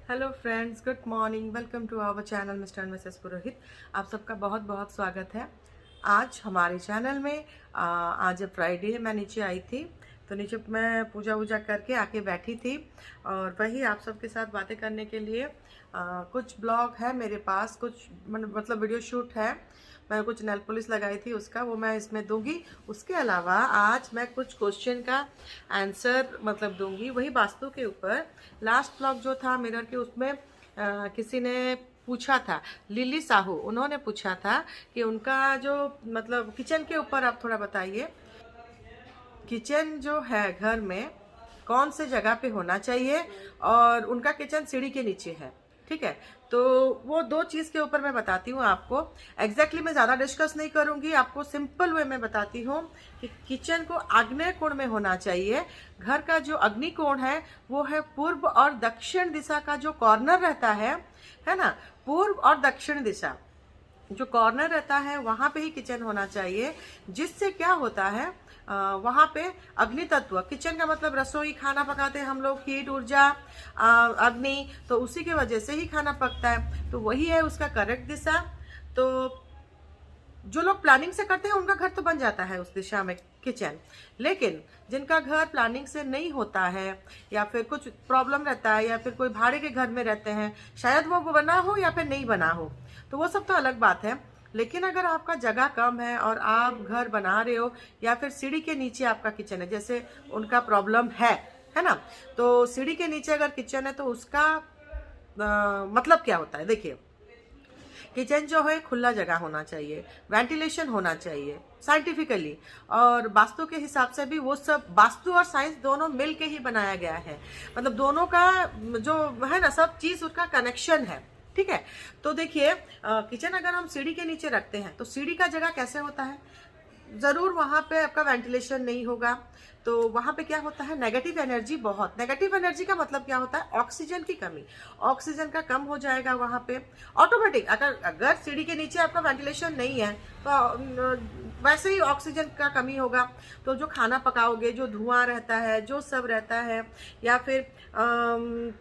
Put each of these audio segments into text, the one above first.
Hello friends, good morning. Welcome to our channel Mr and Mrs Purohit. आप सबका बहुत बहुत स्वागत है आज हमारे चैनल में। आज फ्राइडे है, मैं नीचे आई थी तो नीचे मैं पूजा वूजा करके आके बैठी थी और वही आप सबके साथ बातें करने के लिए कुछ ब्लॉग है मेरे पास, कुछ मतलब वीडियो शूट है। मैं कुछ नेल पॉलिश लगाई थी उसका, वो मैं इसमें दूंगी। उसके अलावा आज मैं कुछ क्वेश्चन का आंसर मतलब दूंगी, वही वास्तु के ऊपर। लास्ट ब्लॉग जो था मिरर के, उसमें किसी ने पूछा था, लिली साहू, उन्होंने पूछा था कि उनका जो मतलब किचन के ऊपर आप थोड़ा बताइए, किचन जो है घर में कौन से जगह पे होना चाहिए, और उनका किचन सीढ़ी के नीचे है। ठीक है, तो वो दो चीज के ऊपर मैं बताती हूँ आपको। एग्जैक्टली मैं ज्यादा डिस्कस नहीं करूंगी, आपको सिंपल वे में बताती हूँ कि किचन को आग्नेय कोण में होना चाहिए। घर का जो अग्नि कोण है वो है पूर्व और दक्षिण दिशा का जो कॉर्नर रहता है ना, पूर्व और दक्षिण दिशा जो कॉर्नर रहता है वहां पे ही किचन होना चाहिए। जिससे क्या होता है, वहां पे अग्नि तत्व, किचन का मतलब रसोई, खाना पकाते हैं हम लोग, हीट, ऊर्जा, अग्नि, तो उसी की वजह से ही खाना पकता है, तो वही है उसका करेक्ट दिशा। तो जो लोग प्लानिंग से करते हैं उनका घर तो बन जाता है उस दिशा में किचन, लेकिन जिनका घर प्लानिंग से नहीं होता है या फिर कुछ प्रॉब्लम रहता है या फिर कोई भाड़े के घर में रहते हैं, शायद वो बना हो या फिर नहीं बना हो, तो वो सब तो अलग बात है। लेकिन अगर आपका जगह कम है और आप घर बना रहे हो या फिर सीढ़ी के नीचे आपका किचन है, जैसे उनका प्रॉब्लम है ना, तो सीढ़ी के नीचे अगर किचन है तो उसका मतलब क्या होता है, देखिए, किचन जो है खुला जगह होना चाहिए, वेंटिलेशन होना चाहिए साइंटिफिकली, और वास्तु के हिसाब से भी वो सब, वास्तु और साइंस दोनों मिल के ही बनाया गया है। मतलब दोनों का जो है ना, सब चीज उसका कनेक्शन है। ठीक है, तो देखिए, किचन अगर हम सीढ़ी के नीचे रखते हैं तो सीढ़ी का जगह कैसे होता है, जरूर वहां पे आपका वेंटिलेशन नहीं होगा, तो वहां पे क्या होता है, नेगेटिव एनर्जी, बहुत नेगेटिव एनर्जी का मतलब क्या होता है, ऑक्सीजन की कमी, ऑक्सीजन का कम हो जाएगा वहां पे ऑटोमेटिक। अगर सीढ़ी के नीचे आपका वेंटिलेशन नहीं है तो वैसे ही ऑक्सीजन का कमी होगा, तो जो खाना पकाओगे, जो धुआं रहता है, जो सब रहता है, या फिर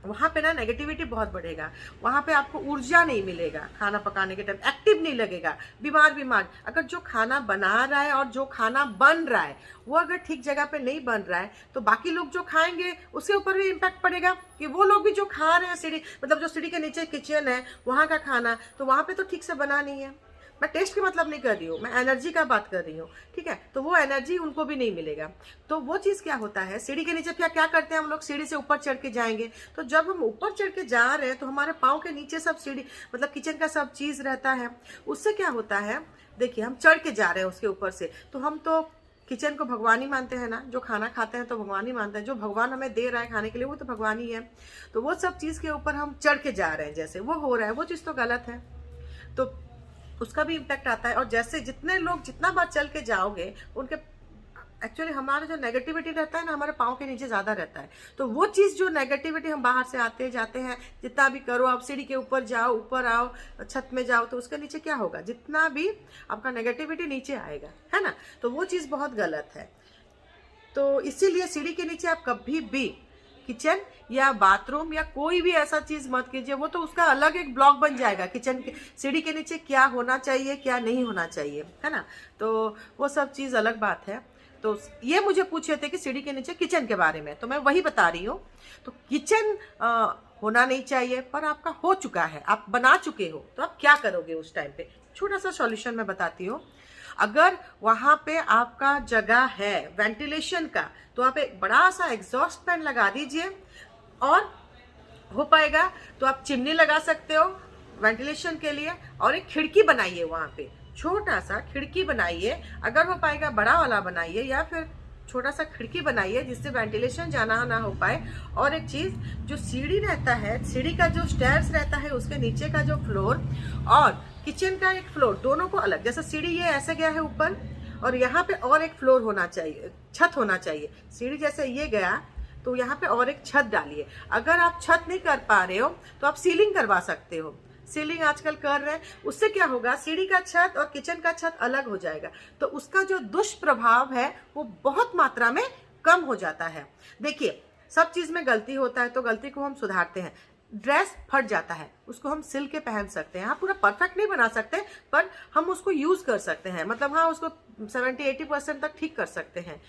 वहां पे ना नेगेटिविटी बहुत बढ़ेगा, वहां पे आपको ऊर्जा नहीं मिलेगा, खाना पकाने के टाइम एक्टिव नहीं लगेगा, बीमार। अगर जो खाना बना रहा है और जो खाना बन रहा है वो अगर ठीक जगह पे नहीं बन रहा है तो बाकी लोग जो खाएंगे उसके ऊपर भी इम्पैक्ट पड़ेगा, कि वो लोग भी जो खा रहे हैं सीढ़ी, मतलब जो सीढ़ी के नीचे किचन है वहां का खाना, तो वहां पे तो ठीक से बना नहीं है। मैं टेस्ट की मतलब नहीं कर रही हूँ, मैं एनर्जी का बात कर रही हूँ। ठीक है, तो वो एनर्जी उनको भी नहीं मिलेगा। तो वो चीज क्या होता है, सीढ़ी के नीचे क्या क्या करते हैं हम लोग, सीढ़ी से ऊपर चढ़ के जाएंगे, तो जब हम ऊपर चढ़ के जा रहे हैं तो हमारे पाँव के नीचे सब सीढ़ी मतलब किचन का सब चीज रहता है। उससे क्या होता है, देखिए, हम चढ़ के जा रहे हैं उसके ऊपर से, तो हम तो किचन को भगवान ही मानते हैं ना, जो खाना खाते हैं तो भगवान ही मानते हैं, जो भगवान हमें दे रहा है खाने के लिए वो तो भगवान ही है। तो वो सब चीज के ऊपर हम चढ़ के जा रहे हैं, जैसे वो हो रहा है, वो चीज तो गलत है, तो उसका भी इम्पैक्ट आता है। और जैसे जितने लोग जितना बार चल के जाओगे उनके, एक्चुअली हमारा जो नेगेटिविटी रहता है ना, हमारे पाँव के नीचे ज्यादा रहता है, तो वो चीज जो नेगेटिविटी हम बाहर से आते जाते हैं, जितना भी करो आप, सीढ़ी के ऊपर जाओ, ऊपर आओ, छत में जाओ, तो उसके नीचे क्या होगा, जितना भी आपका नेगेटिविटी नीचे आएगा, है ना, तो वो चीज बहुत गलत है। तो इसीलिए सीढ़ी के नीचे आप कभी भी किचन या बाथरूम या कोई भी ऐसा चीज मत कीजिए, वो तो उसका अलग एक ब्लॉग बन जाएगा, किचन के सीढ़ी के नीचे क्या होना चाहिए क्या नहीं होना चाहिए, है ना, तो वो सब चीज अलग बात है। तो ये मुझे पूछे थे कि सीढ़ी के नीचे किचन के बारे में, तो मैं वही बता रही हूँ। तो किचन होना नहीं चाहिए, पर आपका हो चुका है, आप बना चुके हो, तो आप क्या करोगे उस टाइम पे, छोटा सा सॉल्यूशन मैं बताती हूँ। अगर वहां पे आपका जगह है वेंटिलेशन का, तो आप एक बड़ा सा एग्जॉस्ट फैन लगा दीजिए, और हो पाएगा तो आप चिमनी लगा सकते हो वेंटिलेशन के लिए, और एक खिड़की बनाइए वहां पे, छोटा सा खिड़की बनाइए, अगर हो पाएगा बड़ा वाला बनाइए, या फिर छोटा सा खिड़की बनाइए जिससे वेंटिलेशन जाना ना हो पाए। और एक चीज, जो सीढ़ी रहता है, सीढ़ी का जो स्टेयर्स रहता है, उसके नीचे का जो फ्लोर और किचन का एक फ्लोर, दोनों को अलग, जैसे सीढ़ी ये ऐसे गया है ऊपर, और यहाँ पे और एक फ्लोर होना चाहिए, छत होना चाहिए। सीढ़ी जैसे ये गया तो यहाँ पे और एक छत डालिए। अगर आप छत नहीं कर पा रहे हो तो आप सीलिंग करवा सकते हो, सीलिंग आजकल कर रहे हैं, उससे क्या होगा, सीढ़ी का छत और किचन का छत अलग हो जाएगा, तो उसका जो दुष्प्रभाव है वो बहुत मात्रा में कम हो जाता है। देखिए, सब चीज़ में गलती होता है, तो गलती को हम सुधारते हैं। ड्रेस फट जाता है, उसको हम सिल के पहन सकते हैं। हाँ, पूरा परफेक्ट नहीं बना सकते, पर हम उसको यूज़ कर सकते हैं, मतलब हाँ उसको 70-80% तक ठीक कर सकते हैं,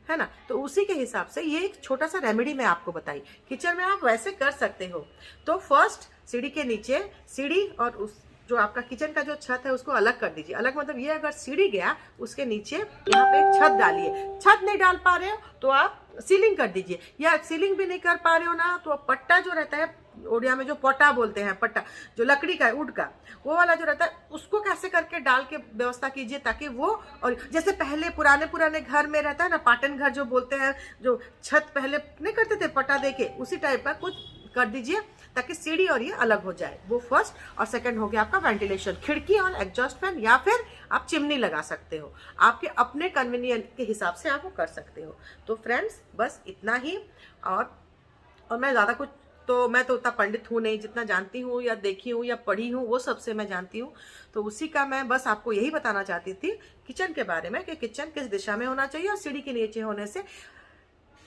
है ना। तो उसी के हिसाब से ये एक छोटा सा रेमेडी मैं आपको बताई, किचन में आप वैसे कर सकते हो। तो फर्स्ट सीढ़ी के नीचे सीढ़ी और उस जो आपका किचन का जो छत है उसको अलग कर दीजिए। अलग मतलब ये, अगर सीढ़ी गया उसके नीचे यहाँ पे एक छत डालिए। छत नहीं डाल पा रहे हो तो आप सीलिंग कर दीजिए, या सीलिंग भी नहीं कर पा रहे हो ना तो पट्टा जो रहता है, उड़िया में जो पट्टा बोलते हैं, पट्टा जो लकड़ी का है, वुड का, वो वाला जो रहता है उसको कैसे करके डाल के व्यवस्था कीजिए, ताकि वो, और जैसे पहले पुराने घर में रहता है ना, पाटन घर जो बोलते हैं, जो छत पहले नहीं करते थे पट्टा देके, उसी टाइप का कुछ कर दीजिए, ताकि सीढ़ी और ये अलग हो जाए। वो फर्स्ट। और सेकंड हो गया आपका वेंटिलेशन, खिड़की और एग्जॉस्ट फैन, या फिर आप चिमनी लगा सकते हो, आपके अपने कन्वीनियंट के हिसाब से आप वो कर सकते हो। तो फ्रेंड्स बस इतना ही। और मैं ज़्यादा कुछ, तो मैं तो उतना पंडित हूँ नहीं, जितना जानती हूँ या देखी हूँ या पढ़ी हूँ वो सबसे मैं जानती हूँ। तो उसी का मैं बस आपको यही बताना चाहती थी किचन के बारे में, कि किचन किस दिशा में होना चाहिए और सीढ़ी के नीचे होने से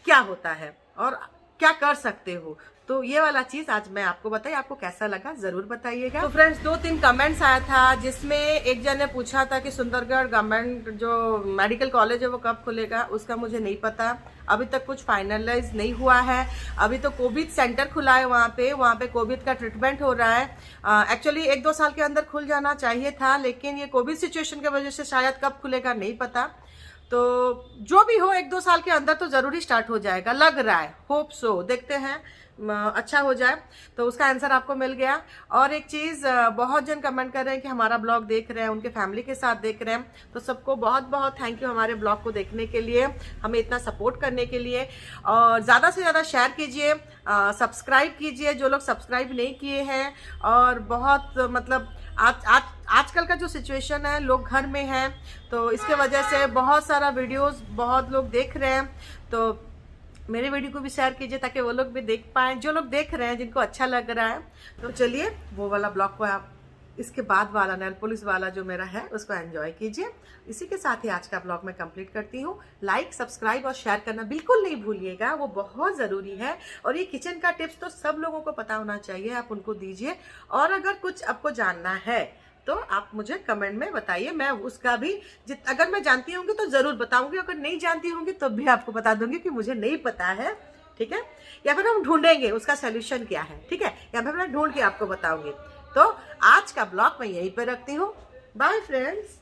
क्या होता है और क्या कर सकते हो। तो ये वाला चीज आज मैं आपको बताई, आपको कैसा लगा जरूर बताइएगा। तो फ्रेंड्स 2-3 कमेंट्स आया था, जिसमें एक जन ने पूछा था कि सुंदरगढ़ गवर्नमेंट जो मेडिकल कॉलेज है वो कब खुलेगा। उसका मुझे नहीं पता, अभी तक कुछ फाइनलाइज नहीं हुआ है। अभी तो कोविड सेंटर खुला है वहाँ पे कोविड का ट्रीटमेंट हो रहा है। एक्चुअली 1-2 साल के अंदर खुल जाना चाहिए था, लेकिन ये कोविड सिचुएशन की वजह से शायद कब खुलेगा नहीं पता। तो जो भी हो 1-2 साल के अंदर तो जरूरी स्टार्ट हो जाएगा, लग रहा है, होप सो, देखते हैं अच्छा हो जाए। तो उसका आंसर आपको मिल गया। और एक चीज, बहुत जन कमेंट कर रहे हैं कि हमारा ब्लॉग देख रहे हैं, उनके फैमिली के साथ देख रहे हैं, तो सबको बहुत बहुत थैंक यू हमारे ब्लॉग को देखने के लिए, हमें इतना सपोर्ट करने के लिए। और ज़्यादा से ज़्यादा शेयर कीजिए, सब्सक्राइब कीजिए जो लोग सब्सक्राइब नहीं किए हैं। और बहुत मतलब आजकल का जो सिचुएशन है, लोग घर में हैं, तो इसके वजह से बहुत सारा वीडियोस बहुत लोग देख रहे हैं। तो मेरे वीडियो को भी शेयर कीजिए ताकि वो लोग भी देख पाएँ, जो लोग देख रहे हैं जिनको अच्छा लग रहा है। तो चलिए वो वाला ब्लॉग को आप, इसके बाद वाला नेल पॉलिश वाला जो मेरा है उसको एंजॉय कीजिए। इसी के साथ ही आज का ब्लॉग मैं कंप्लीट करती हूँ। लाइक, सब्सक्राइब और शेयर करना बिल्कुल नहीं भूलिएगा, वो बहुत ज़रूरी है। और ये किचन का टिप्स तो सब लोगों को पता होना चाहिए, आप उनको दीजिए। और अगर कुछ आपको जानना है तो आप मुझे कमेंट में बताइए, मैं उसका भी अगर मैं जानती होंगी तो ज़रूर बताऊंगी, अगर नहीं जानती होंगी तो भी आपको बता दूंगी कि मुझे नहीं पता है, ठीक है। या फिर हम ढूंढेंगे उसका सोल्यूशन क्या है, ठीक है, या फिर मैं ढूंढ के आपको बताऊंगी। तो आज का ब्लॉग मैं यहीं पे रखती हूँ। Bye friends.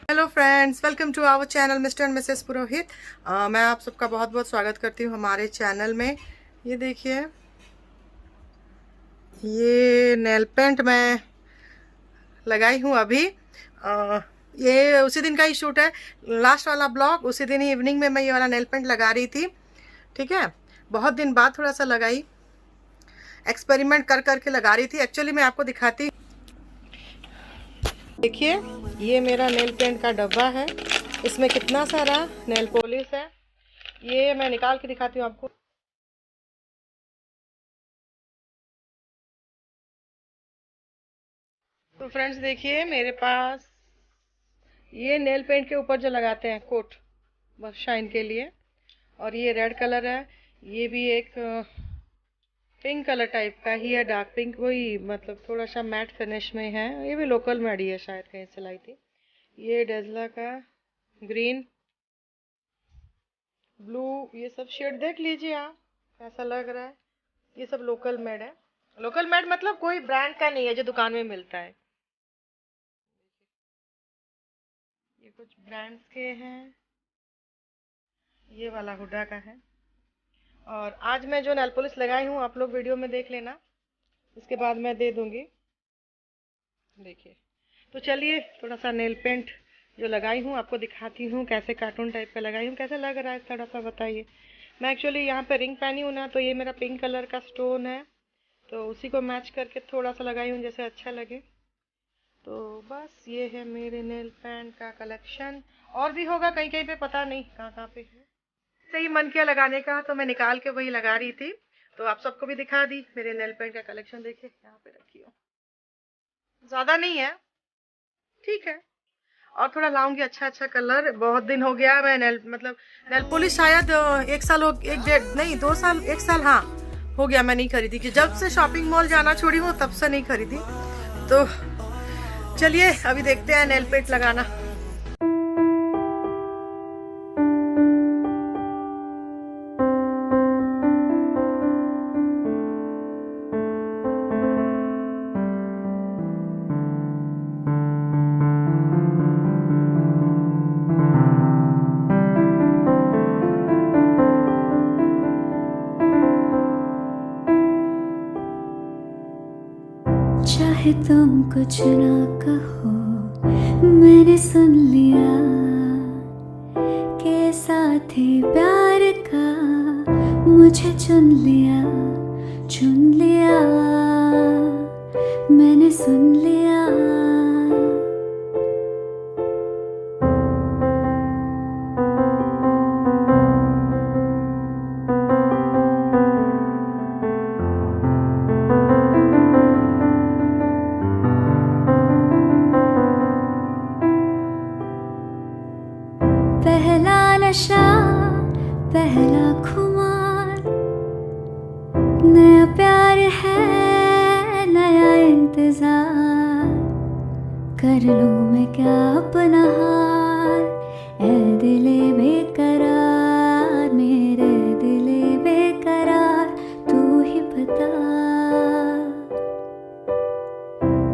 Hello friends, welcome to our channel Mr and Mrs Purohit. मैं आप सबका बहुत बहुत स्वागत करती हूँ हमारे चैनल में। ये देखिए, ये नेल पेंट मैं लगाई हूँ अभी। ये उसी दिन का ही शूट है, लास्ट वाला ब्लॉग। उसी दिन ही इवनिंग में मैं ये वाला नेल पेंट लगा रही थी, ठीक है। बहुत दिन बाद थोड़ा सा लगाई, एक्सपेरिमेंट कर करके लगा रही थी। एक्चुअली मैं आपको दिखाती, देखिए ये मेरा नेल पेंट का डब्बा है, इसमें कितना सारा नेल पॉलिश है। ये मैं निकाल के दिखाती हूँ आपको। तो फ्रेंड्स देखिए, मेरे पास ये नेल पेंट के ऊपर जो लगाते हैं कोट, बस शाइन के लिए। और ये रेड कलर है, ये भी एक पिंक कलर टाइप का ही है, डार्क पिंक, वही मतलब थोड़ा सा मैट फिनिश में है। ये भी लोकल मेडी है, शायद कहीं से लाई थी। ये डेजला का ग्रीन, ब्लू, ये सब शेड देख लीजिए आप कैसा लग रहा है। ये सब लोकल मेड है। लोकल मेड मतलब कोई ब्रांड का नहीं है जो दुकान में मिलता है, ये कुछ ब्रांड्स के हैं। ये वाला हुडा का है। और आज मैं जो नेल पॉलिश लगाई हूँ, आप लोग वीडियो में देख लेना, इसके बाद मैं दे दूंगी, देखिए। तो चलिए थोड़ा सा नेल पेंट जो लगाई हूँ आपको दिखाती हूँ, कैसे कार्टून टाइप का लगाई हूँ, कैसा लग रहा है थोड़ा सा बताइए। मैं एक्चुअली यहाँ पे रिंग पहनी हूँ ना, तो ये मेरा पिंक कलर का स्टोन है, तो उसी को मैच करके थोड़ा सा लगाई हूँ जैसे अच्छा लगे। तो बस ये है मेरे नेल पेंट का कलेक्शन। और भी होगा कहीं कहीं पे, पता नहीं कहाँ कहाँ पे है। सही मन किया लगाने का तो मैं निकाल के वही लगा रही थी, तो आप सबको भी दिखा दी मेरे नेल पेंट का कलेक्शन। देखिए यहाँ पे रखी हो, ज्यादा नहीं है, ठीक है। और थोड़ा लाऊंगी अच्छा अच्छा कलर। बहुत दिन हो गया मैं नेल पॉलिश शायद 1 साल हो, 1 डेढ़ नहीं 2 साल 1 साल हाँ हो गया मैं नहीं खरीदी, कि जब से शॉपिंग मॉल जाना छोड़ी हूँ तब से नहीं खरीदी। तो चलिए अभी देखते हैं नेल पेंट लगाना। चाहे तुम कुछ ना कहो, मैंने सुन लिया के साथी प्यार का मुझे चुन लिया, मैंने सुन लिया। पहला नशा, पहला खुमार, नया प्यार है, नया इंतजार। कर लूं मैं क्या अपना हाल, ऐ दिले बेकरार, मेरे दिले बेकरार, तू ही बता।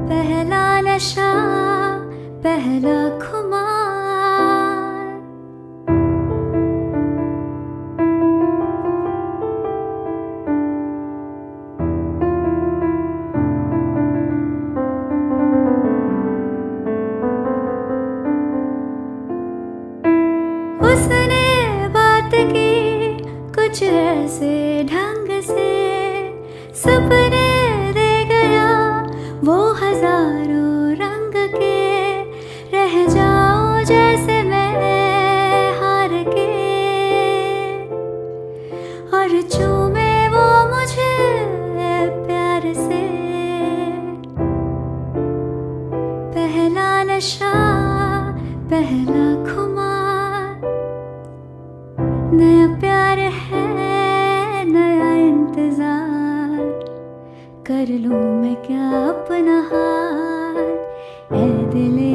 पहला नशा, पहला खुमार, उसने बात की कुछ ऐसे ढंग से, सपने दे गया वो हजारों रंग के। रह जाऊं जैसे मैं हार के, और चूमे वो मुझे प्यार से। पहला नशा, पहला खुमार, नया प्यार है, नया इंतजार। कर लूं मैं क्या अपना हाल, ऐ दिले